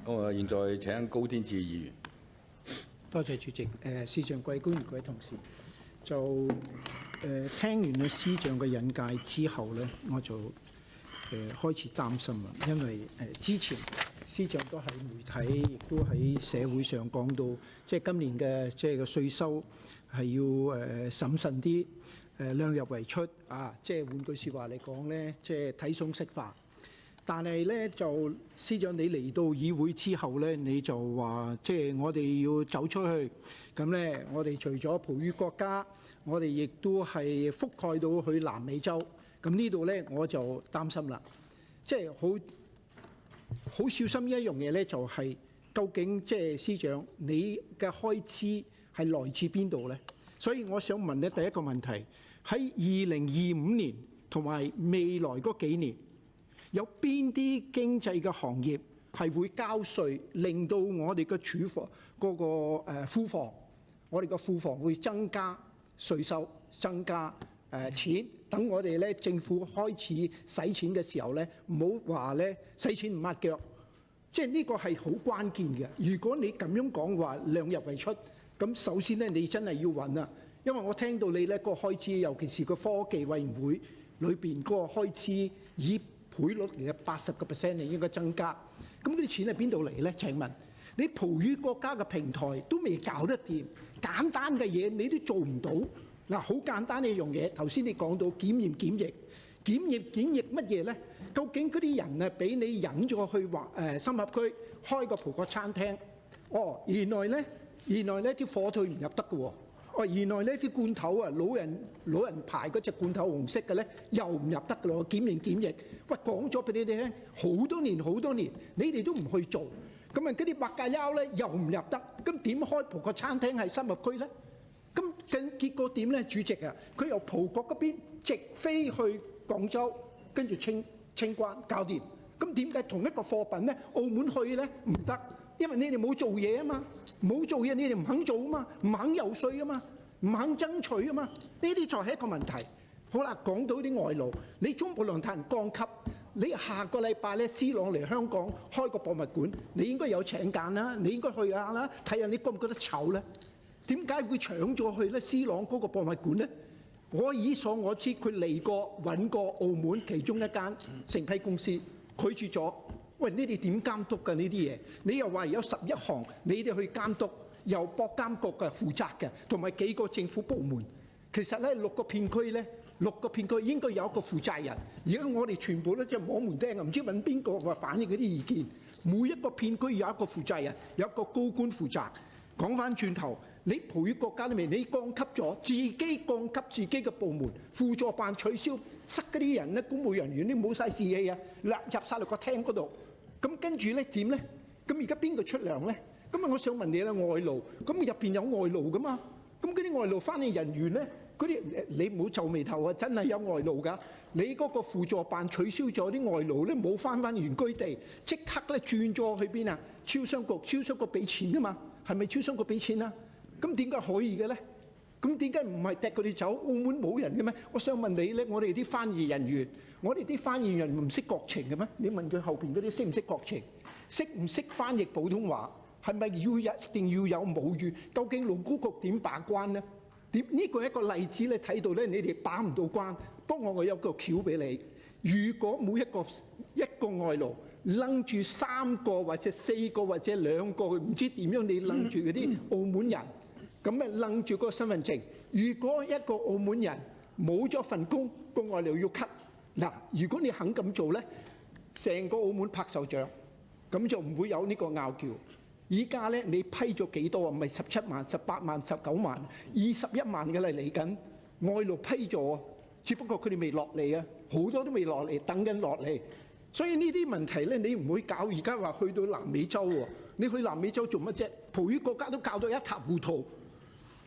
我現在請高天賜議員。多謝主席。司長、各位官員、各位同事，就聽完咗司長嘅引介之後咧，我就開始擔心啦，因為之前司長都喺媒體，亦都喺社會上講到，即係今年嘅個稅收係要審慎啲，量入為出啊！即係換句説話嚟講咧，即係睇餸食飯。但係咧，就司長你嚟到議會之後咧，你就話即係我哋要走出去。咁咧，我哋除咗葡語國家，我哋亦都係覆蓋到去南美洲。咁呢度咧，我就擔心啦。即係好小心一樣嘢咧，就係究竟即係司長你嘅開支係來自邊度咧？所以我想問咧，第一個問題喺2025年同埋未來嗰幾年，有邊啲經濟嘅行業係會交稅，令到我哋嘅儲房嗰個庫房，我哋嘅庫房會增加稅收，增加錢，等我哋咧政府開始使錢嘅時候咧，唔好話咧使錢唔抹腳，即係呢個係好關鍵嘅。如果你咁樣講話量入為出，咁首先咧你真係要揾啊，因為我聽到你咧個開支，尤其是個科技委員會裏邊嗰個開支以倍率嚟嘅80%你應該增加，咁嗰啲錢係邊度嚟呢？請問你葡語國家嘅平台都未搞得掂，簡單嘅嘢你都做唔到。嗱，好簡單嘅一樣嘢，頭先你講到檢驗檢疫乜嘢呢？究竟嗰啲人啊俾你引咗去深合區開個葡國餐廳，哦，原來呢啲火腿唔入得嘅喎。哦，原來呢啲罐頭啊，老人牌嗰隻罐頭紅色嘅咧，又唔入得嘅咯。檢疫，喂，講咗俾你哋聽，好多年，你哋都唔去做，咁啊嗰啲白芥優咧又唔入得，咁點開葡國餐廳喺深合區咧？咁結果點咧？主席啊，佢由葡國嗰邊直飛去廣州，跟住清關搞掂。咁點解同一個貨品咧，澳門去咧唔得？因為你哋冇做嘢啊嘛，冇做嘢你哋唔肯做啊嘛，唔肯游說啊嘛，唔肯爭取啊嘛，呢啲就係一個問題。好啦，講到啲外勞，你中部論壇降級，你下個禮拜咧 C 朗嚟香港開個博物館，你應該有請柬啦，你應該去下啦，睇下你覺唔覺得醜咧？點解會搶咗去咧 C 朗嗰個博物館咧？我以所我知，佢嚟過揾過澳門其中一間承批公司，拒絕咗。喂，你哋點監督㗎呢啲嘢？你又話有11項，你哋去監督，由博監局嘅負責嘅，同埋幾個政府部門。其實咧6個片區應該有一個負責人。而家我哋全部咧即係摸門釘啊，唔知揾邊個話反映嗰啲意見。每一個片區有一個負責人，有一個高官負責。講翻轉頭，你葡語國家裏面你降級咗，自己降級自己嘅部門，輔助辦取消，塞嗰啲人咧，公務人員都冇晒士氣啊，入晒落個廳嗰度。咁跟住咧點咧？咁而家邊個出糧咧？咁啊，我想問你啦，外勞，咁入邊有外勞噶嘛？咁嗰啲外勞翻嚟人員咧，嗰啲你唔好皺眉頭啊！真係有外勞㗎。你嗰個輔助辦取消咗啲外勞咧，冇翻原居地，即刻咧轉咗去邊啊？招商局俾錢㗎嘛？係咪招商局俾錢啊？咁點解可以嘅咧？咁點解唔係踢佢哋走？澳門冇人嘅咩？我想問你咧，我哋啲翻譯人員唔識國情嘅咩？你問佢後邊嗰啲識唔識國情？識唔識翻譯普通話？係咪一定要有母語？究竟勞工局點把關呢？呢個一個例子你睇到咧，你哋把唔到關。不過我有個橋俾你，如果每一個外勞擸住3個或者4個或者2個，唔知點樣你擸住嗰啲澳門人，咁咪擸住個身份證。如果一個澳門人冇咗份工，個外勞要 cut。嗱，如果你肯咁做咧，成個澳門拍手掌，咁就唔會有呢個拗撬。而家咧，你批咗幾多啊？唔係17萬、18萬、19萬、21萬嘅啦，嚟緊外勞批咗，只不過佢哋未落嚟啊，好多都未落嚟，等緊落嚟。所以呢啲問題咧，你唔會搞。而家話去到南美洲喎，你去南美洲做乜啫？葡語國家都搞到一塌糊塗。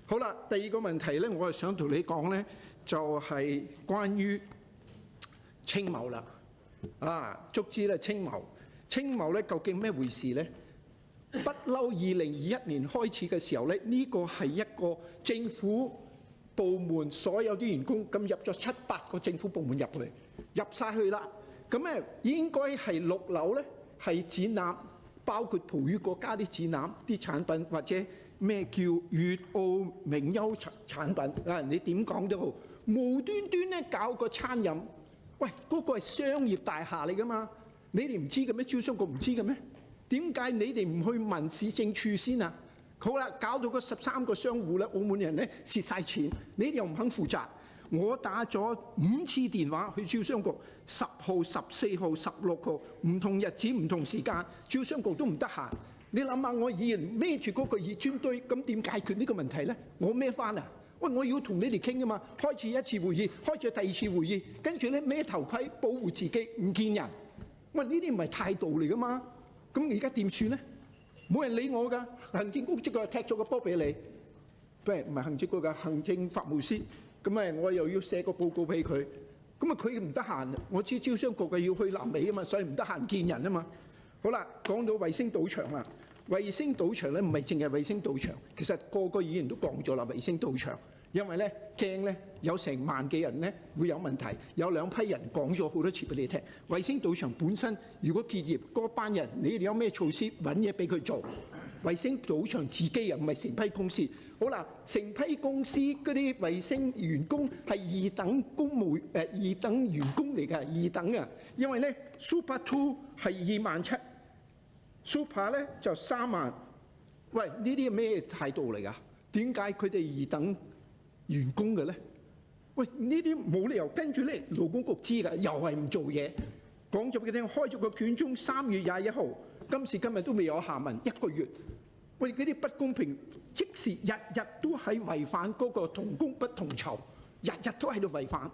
好啦，第二個問題咧，我係想同你講咧，就係關於青茂啦。足之咧青茂咧究竟咩回事咧？不嬲2021年開始嘅時候咧，呢個係一個政府部門所有啲員工咁入咗7、8個政府部門入晒去啦。咁咧應該係6樓咧係展覽包括葡語國家啲展覽、啲產品，或者咩叫粵澳名優產品啊？你點講都好，無端端咧搞個餐飲，喂，嗰個係商業大廈嚟噶嘛？你哋唔知嘅咩？招商局唔知嘅咩？點解你哋唔去問市政處先啊？好啦，搞到個13個商戶咧，澳門人咧蝕晒錢，你哋又唔肯負責。我打咗5次電話去招商局，10號、14號、16號，唔同日子、唔同時間，招商局都唔得閒。你諗下，我議員孭住嗰個熱磚堆，咁點解決呢個問題呢？我孭翻啊！喂，我要同你哋傾噶嘛，開始一次會議，開始第2次會議，跟住咧孭頭盔保護自己，唔見人。喂，呢啲唔係態度嚟噶嘛？咁而家點算呢？冇人理我㗎，行政局即係踢咗個波俾你，唔係行政局㗎，行政法務司。咁我又要寫個報告俾佢，咁佢唔得閒。我知招商局嘅要去南美啊嘛，所以唔得閒見人啊嘛。好啦，講到衛星賭場啦，衛星賭場咧唔係淨係衛星賭場，其實個個議員都講咗啦，衛星賭場，因為咧驚咧有成萬幾人咧會有問題，有2批人講咗好多次俾你聽。衛星賭場本身如果結業，嗰班人你哋有咩措施揾嘢俾佢做？衛星賭場自己又唔係成批公司。好啦，成批公司嗰啲衛星員工係2等2等員工嚟㗎，2等啊！因為咧 Super 2係27,Super 咧就3萬。喂，呢啲係咩態度嚟㗎？點解佢哋2等員工嘅咧？喂，呢啲冇理由。跟住咧勞工局知㗎，又係唔做嘢。講咗俾佢聽，開咗個卷宗，3月21號，今時今日都未有下文，1個月。喂，嗰啲不公平，即時日日都係違反嗰個同工不同酬，日日都喺度違反，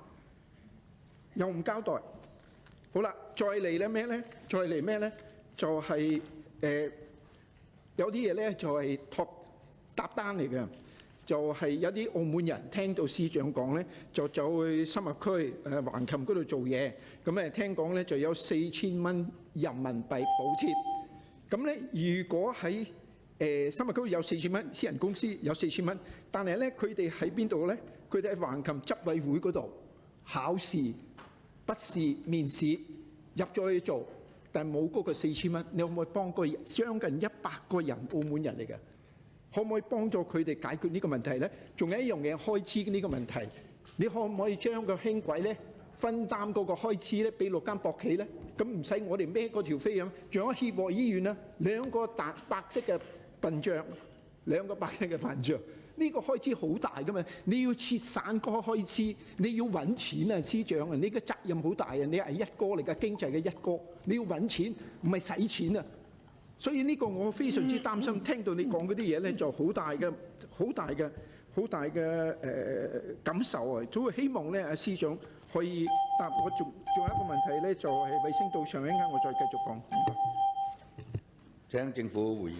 又唔交代。好啦，再嚟咧咩咧？再嚟咩咧？就係有啲嘢咧就係搭單嚟嘅，就係有啲澳門人聽到司長講咧，就走去深合區橫琴嗰度做嘢，咁聽講咧就有4000蚊人民幣補貼。咁咧如果喺深合區有4000蚊，私人公司有4000蚊，但係咧佢哋喺邊度咧？佢哋喺橫琴執委會嗰度考試、筆試、面試入咗去做，但係冇嗰個4000蚊。你可唔可以幫個將近100個人澳門人嚟嘅？可唔可以幫助佢哋解決呢個問題咧？仲有一樣嘢開支呢個問題，你可唔可以將個輕軌咧分擔嗰個開支咧，俾6間博企咧？咁唔使我哋孭嗰條飛咁。仲有協和醫院啊，2個白色嘅笨象，2個白色嘅笨象，呢個開支好大噶嘛！你要切散個開支，你要揾錢啊，司長啊，你嘅責任好大啊！你係一哥嚟㗎，經濟嘅一哥，你要揾錢，唔係使錢啊！所以呢個我非常之擔心，聽到你講嗰啲嘢咧，就好大嘅感受啊！所以希望咧，阿司長可以答我。仲有一個問題咧，就係衛星賭場，一陣間我再繼續講。請政府回應。